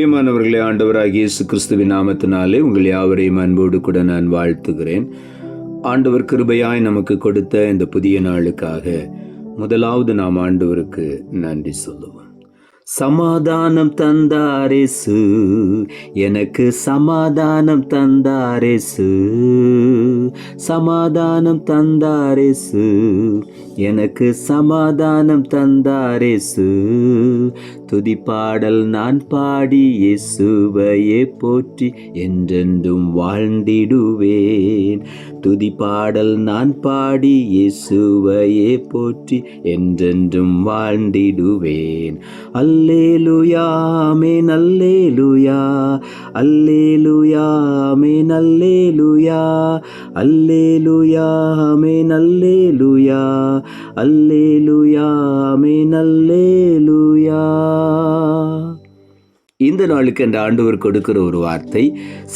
பிரியமானவர்களே, ஆண்டவராகிய இயேசு கிறிஸ்துவின் நாமத்தினாலே உங்கள் யாவரையும் அன்போடு கூட நான் வாழ்த்துகிறேன். ஆண்டவர் கிருபையாய் நமக்கு கொடுத்த இந்த புதிய நாளுக்காக முதலாவது நாம் ஆண்டவருக்கு நன்றி சொல்லுவோம். சமாதானம் தந்தாரேசு, எனக்கு சமாதானம் தந்தாரேசு, சமாதானம் தந்தாரேசு, எனக்கு சமாதானம் தந்தாரேசு. துதிப்பாடல் நான் பாடி இயேசுவையே போற்றி என்றென்றும் வாழ்ந்திடுவேன். துதிப்பாடல் நான் பாடி இயேசுவையே போற்றி என்றென்றும் வாழ்ந்திடுவேன். அல்லேலூயா ஆமென், அல்லேலூயா, அல்லேலூயா ஆமென், அல்லேலூயா, அல்லேலூயா ஆமென், அல்லேலூயா, அல்லேலூயா ஆமென், அல்லேலூயா. இந்த நாளுக்கு அந்த ஆண்டவர் கொடுக்கிற ஒரு வார்த்தை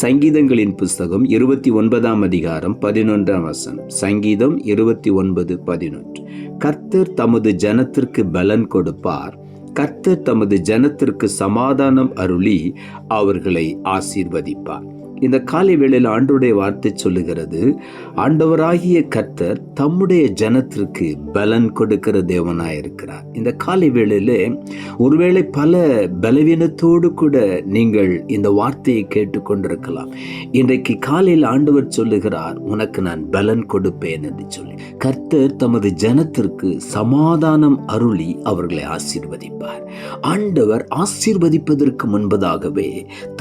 சங்கீதங்களின் புஸ்தகம் 29ஆம் அதிகாரம் 11ஆம் வசனம். சங்கீதம் 29:11. கர்த்தர் தமது ஜனத்திற்கு பலன் கொடுப்பார், கர்த்தர் தமது ஜனத்திற்கு சமாதானம் அருளி அவர்களை ஆசீர்வதிப்பார். இந்த காலை வேளையில் ஆண்டவருடைய வார்த்தை சொல்லுகிறது, ஆண்டவராகிய கர்த்தர் தம்முடைய ஜனத்திற்கு பலன் கொடுக்கிற தேவனாயிருக்கிறார். இந்த காலை வேளையில ஒருவேளை பல பலவீனத்தோடு கூட நீங்கள் இந்த வார்த்தையை கேட்டுக்கொண்டிருக்கலாம். இன்றைக்கு காலையில் ஆண்டவர் சொல்லுகிறார், உனக்கு நான் பலன் கொடுப்பேன் என்று சொல்லி. கர்த்தர் தமது ஜனத்திற்கு சமாதானம் அருளி அவர்களை ஆசீர்வதிப்பார். ஆண்டவர் ஆசீர்வதிப்பதற்கு முன்பதாகவே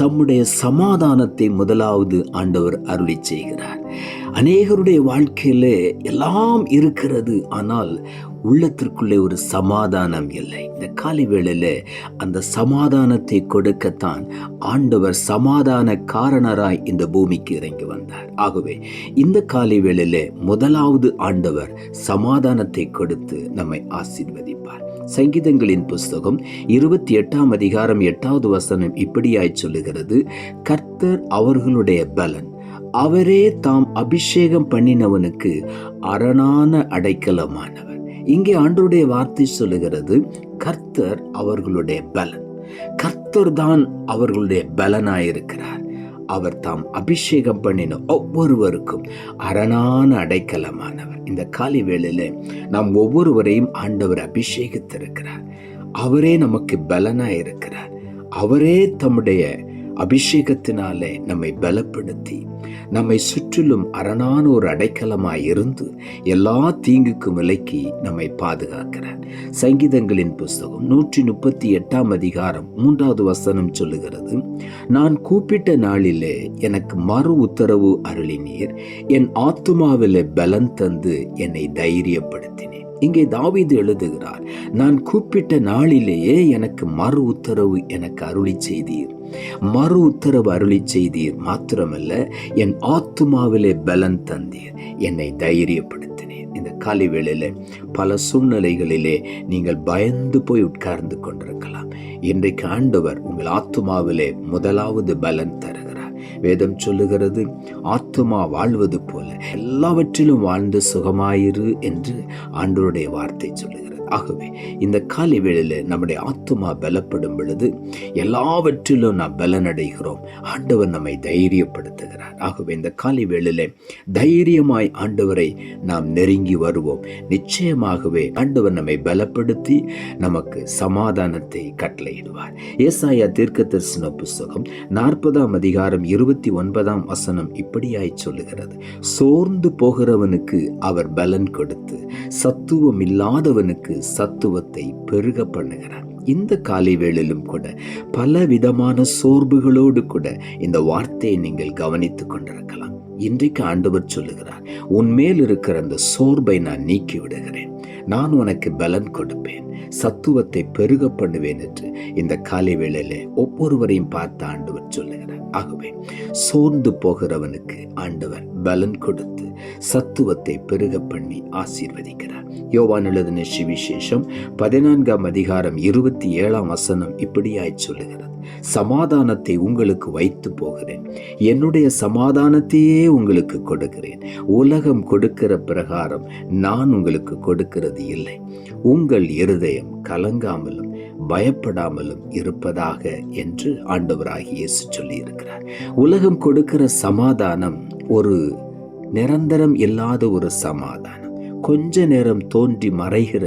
தம்முடைய சமாதானத்தை முதலாவது ஆண்டவர் அருளி செய்கிறார். அநேகருடைய வாழ்க்கையில எல்லாம் இருக்கிறது, ஆனால் உள்ளத்திற்குள்ளே ஒரு சமாதானம் இல்லை. இந்த காலை வேளையில அந்த சமாதானத்தை கொடுக்கத்தான் ஆண்டவர் சமாதான காரணராய் இந்த பூமிக்கு இறங்கி வந்தார். ஆகவே இந்த காலை வேளையில முதலாவது ஆண்டவர் சமாதானத்தை கொடுத்து நம்மை ஆசீர்வதிப்பார். சங்கீதங்களின் புஸ்தகம் 28ஆம் அதிகாரம் 8வது வசனம் இப்படியாய் சொல்லுகிறது, கர்த்தர் அவர்களுடைய பலன், அவரே தாம் அபிஷேகம் பண்ணினவனுக்கு அரணான அடைக்கலமானவர். இங்கே ஆண்டவருடைய வார்த்தை சொல்லுகிறது, கர்த்தர் அவர்களுடைய பலன், கர்த்தர் தான் அவர்களுடைய பலனாயிருக்கிறார். அவர் தாம் அபிஷேகம் பண்ணின ஒவ்வொருவருக்கும் அரணான அடைக்கலமானவர். இந்த காலை வேளையில நாம் ஒவ்வொருவரையும் ஆண்டவர் அபிஷேகித்திருக்கிறார். அவரே நமக்கு பலனாயிருக்கிறார். அவரே தம்முடைய அபிஷேகத்தினாலே நம்மை பலப்படுத்தி நம்மை சுற்றிலும் அரணான ஒரு அடைக்கலமாய் இருந்து எல்லா தீங்குக்கும் விலக்கி நம்மை பாதுகாக்கிறார். சங்கீதங்களின் புஸ்தகம் 138ஆம் அதிகாரம் 3வது வசனம் சொல்லுகிறது, நான் கூப்பிட்ட நாளிலே எனக்கு மறு உத்தரவு அருளினீர், என் ஆத்துமாவிலே பலன் தந்து என்னை தைரியப்படுத்தினேன். இங்கே தாவீது எழுதுகிறார், நான் கூப்பிட்ட நாளிலேயே எனக்கு மறு உத்தரவு எனக்கு அருளி செய்தீர். மறு உத்தரவு அருளி செய்தீர் மாத்திரமல்ல, என் ஆத்துமாவிலே பலன் தந்தீர், என்னை தைரியப்படுத்தினீர். இந்த காலை வேளையில பல சூழ்நிலைகளிலே நீங்கள் பயந்து போய் உட்கார்ந்து கொண்டிருக்கலாம். இன்றைக்கு ஆண்டவர் உங்கள் ஆத்துமாவிலே முதலாவது பலன் தருகிறார். வேதம் சொல்லுகிறது, ஆத்துமா வாழ்வது போல எல்லாவற்றிலும் வாழ்ந்து சுகமாயிரு என்று ஆண்டவருடைய வார்த்தை சொல்லுகிறது. ஆகவே இந்த காலை வேளையில நம்முடைய ஆத்துமா பலப்படும் பொழுது எல்லாவற்றிலும் நாம் பலனடைகிறோம். ஆண்டவர் நம்மை தைரியப்படுத்துகிறார். ஆகவே இந்த காலை வேளையில தைரியமாய் ஆண்டவரை நாம் நெருங்கி வருவோம். நிச்சயமாகவே ஆண்டவர் நம்மை பலப்படுத்தி நமக்கு சமாதானத்தை கட்டளையிடுவார். ஏசாயா தீர்க்கதரிசன புஸ்தகம் 40ஆம் அதிகாரம் 29ஆம் வசனம் இப்படியாய் சொல்லுகிறது, சோர்ந்து போகிறவனுக்கு அவர் பலன் கொடுத்து சத்துவம் இல்லாதவனுக்கு சத்துவத்தை பெருக பண்ணுகிறார். இந்த காலை வேளையிலும் கூட பல விதமான சோர்வுகளோடு கூட இந்த வார்த்தையை நீங்கள் கவனித்துக் கொண்டிருக்கலாம். இன்றைக்கு ஆண்டவர் சொல்லுகிறார், உன்மேல் இருக்கிற அந்த சோர்வை நான் நீக்கி விடுகிறேன், நான் உனக்கு பலன் கொடுப்பேன், சத்துவத்தை பெருக பண்ணுவேன் என்று இந்த காலை வேளையில ஒவ்வொருவரையும் பார்த்து ஆண்டவர் சொல்லுகிறார். ஆகவே சோர்ந்து போகிறவனுக்கு ஆண்டவர் பலன் கொடுத்து சத்துவத்தை பெருக பண்ணி ஆசீர்வதிக்கிறார். யோவான் எழுதின சுவிசேஷம் 14ஆம் அதிகாரம் 27ஆம் வசனம் இப்படியாய் சொல்லுகிறது, சமாதானத்தை உங்களுக்கு வைத்து போகிறேன், என்னுடைய சமாதானத்தையே உங்களுக்கு கொடுக்கிறேன், உலகம் கொடுக்கிற பிரகாரம் நான் உங்களுக்கு கொடுக்கிறது இல்லை. உங்கள் இருதயம் கலங்காமலும் பயப்படாமலும் இருப்பதாக என்று ஆண்டவராகிய இயேசு சொல்லி இருக்கிறார். உலகம் கொடுக்கிற சமாதானம் ஒரு நிரந்தரம் இல்லாத ஒரு சமாதானம். கொஞ்ச நேரம் தோன்றி மறைகிற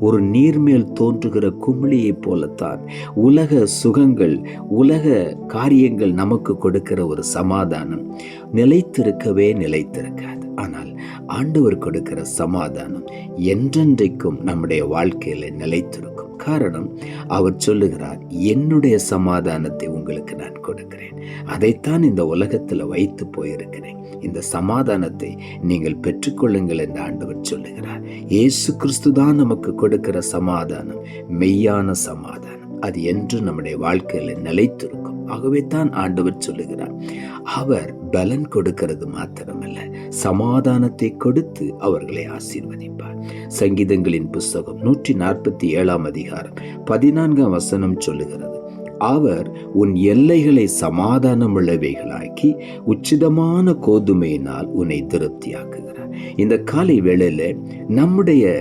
ஒரு நீர்மேல் தோன்றுகிற குமிழியை போலத்தான் உலக சுகங்கள், உலக காரியங்கள் நமக்கு கொடுக்கிற ஒரு சமாதானம் நிலைத்திருக்கவே நிலைத்திருக்காது. ஆனால் ஆண்டவர் கொடுக்கிற சமாதானம் என்றென்றைக்கும் நம்முடைய வாழ்க்கையில நிலைத்திருக்கும். காரணம், அவர் சொல்லுகிறார், என்னுடைய சமாதானத்தை உங்களுக்கு நான் கொடுக்கிறேன், அதைத்தான் இந்த உலகத்தில் வைத்து போயிருக்கிறேன், இந்த சமாதானத்தை நீங்கள் பெற்றுக்கொள்ளுங்கள் என்று ஆண்டவர் சொல்லுகிறார். இயேசு கிறிஸ்து தான் நமக்கு கொடுக்கிற சமாதானம் மெய்யான சமாதானம். அது என்று நம்முடைய வாழ்க்கையில் நிலைத்திருக்கும். ஆகவே தான் ஆண்டவர் சொல்லுகிறார், அவர் பலன் கொடுக்கிறது மாத்திரமல்ல, சமாதானத்தை கொடுத்து அவர்களை ஆசீர்வதிப்பார். சங்கீதங்களின் புஸ்தகம் 147 அதிகாரம் 14 வசனம் சொல்லுகிறது, அவர் உன் எல்லைகளை சமாதானம் உள்ளவைகளாக்கி உச்சிதமான கோதுமையினால் உன்னை திருப்தியாக்குகிறார். இந்த காலை வேளையில நம்முடைய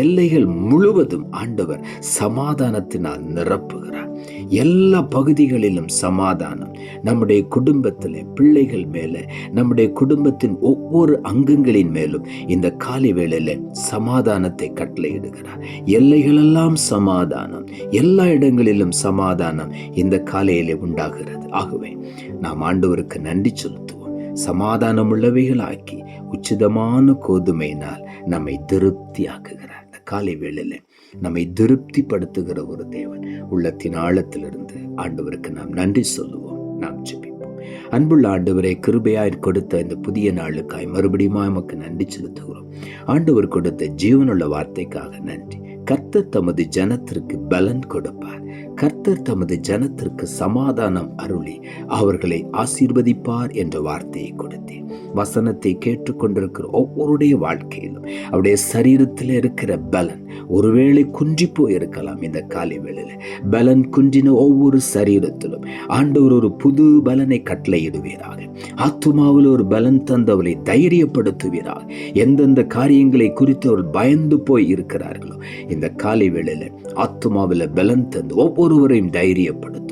எல்லைகள் முழுவதும் ஆண்டவர் சமாதானத்தினால் நிரப்புகிறார். எல்லா பகுதிகளிலும் சமாதானம். நம்முடைய குடும்பத்தில், பிள்ளைகள் மேல, நம்முடைய குடும்பத்தின் ஒவ்வொரு அங்கங்களின் மேலும் இந்த காலை வேளையில சமாதானத்தை கட்டளையிடுகிறார். எல்லைகளெல்லாம் சமாதானம், எல்லா இடங்களிலும் சமாதானம் இந்த காலையிலே உண்டாகிறது. ஆகவே நாம் ஆண்டவருக்கு நன்றி செலுத்துவோம். சமாதானம் உள்ளவைகளாக்கி உச்சிதமான கோதுமையினால் நம்மை திருப்தியாக்குகிறார். இந்த காலை வேளையில நம்மை திருப்திப்படுத்துகிற ஒரு தேவன். உள்ளத்தின் ஆழத்திலிருந்து ஆண்டவருக்கு நாம் நன்றி சொல்லுவோம். நாம் ஜெபிப்போம். அன்புள்ள ஆண்டவரே, கிருபையாய் கொடுத்த இந்த புதிய நாளுக்காய் மறுபடியும் நமக்கு நன்றி செலுத்துகிறோம். ஆண்டவர் கொடுத்த ஜீவனுள்ள வார்த்தைக்காக நன்றி. கர்த்தர் தமது ஜனத்திற்கு பலன் கொடுப்பார். கர்த்தர் தமது ஜனத்திற்கு சமாதானம் அருளி அவர்களை ஆசீர்வதிப்பார் என்ற வார்த்தையை கொடுத்தேன். வசனத்தை கேட்டுக்கொண்டிருக்கிற ஒவ்வொருடைய வாழ்க்கையிலும் அவருடைய சரீரத்தில் இருக்கிற பலன் ஒருவேளை குன்றி போயிருக்கலாம். இந்த காலை வேளையில பலன் குன்றின ஒவ்வொரு சரீரத்திலும் ஆண்டவர் ஒரு புது பலனை கட்டளையிடுவீராக. ஆத்துமாவில் ஒரு பலன் தந்தவரை தைரியப்படுத்துவீராக. எந்தெந்த காரியங்களை குறித்து அவர்கள் பயந்து போய் இருக்கிறார்களோ இந்த காலை வேளையில ஆத்துமாவில் பலன் தந்து ஒவ்வொருவரையும் தைரியப்படுத்தும்.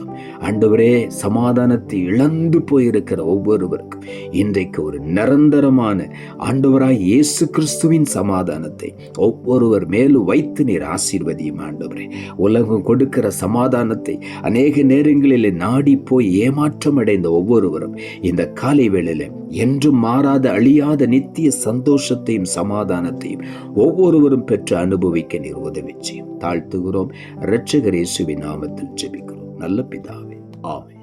ஆண்டவரே, சமாதானத்தை இழந்து போயிருக்கிற ஒவ்வொருவருக்கும் இன்றைக்கு ஒரு நிரந்தரமான ஆண்டவராய் இயேசு கிறிஸ்துவின் சமாதானத்தை ஒவ்வொருவர் மேலும் வைத்து நீர் ஆசீர்வதியும். ஆண்டவரே, உலகம் கொடுக்கிற சமாதானத்தை அநேக நேரங்களில் நாடி போய் ஏமாற்றம் அடைந்த ஒவ்வொருவரும் இந்த காலை வேளையில என்றும் மாறாத அழியாத நித்திய சந்தோஷத்தையும் சமாதானத்தையும் ஒவ்வொருவரும் பெற்று அனுபவிக்க நீர் உதவி செய்யும். தாழ்த்துகிறோம். இரட்சகர் இயேசுவின் நாமத்தில் ஜெபிக்கிறோம் நல்ல பிதாவே, ஆமென்.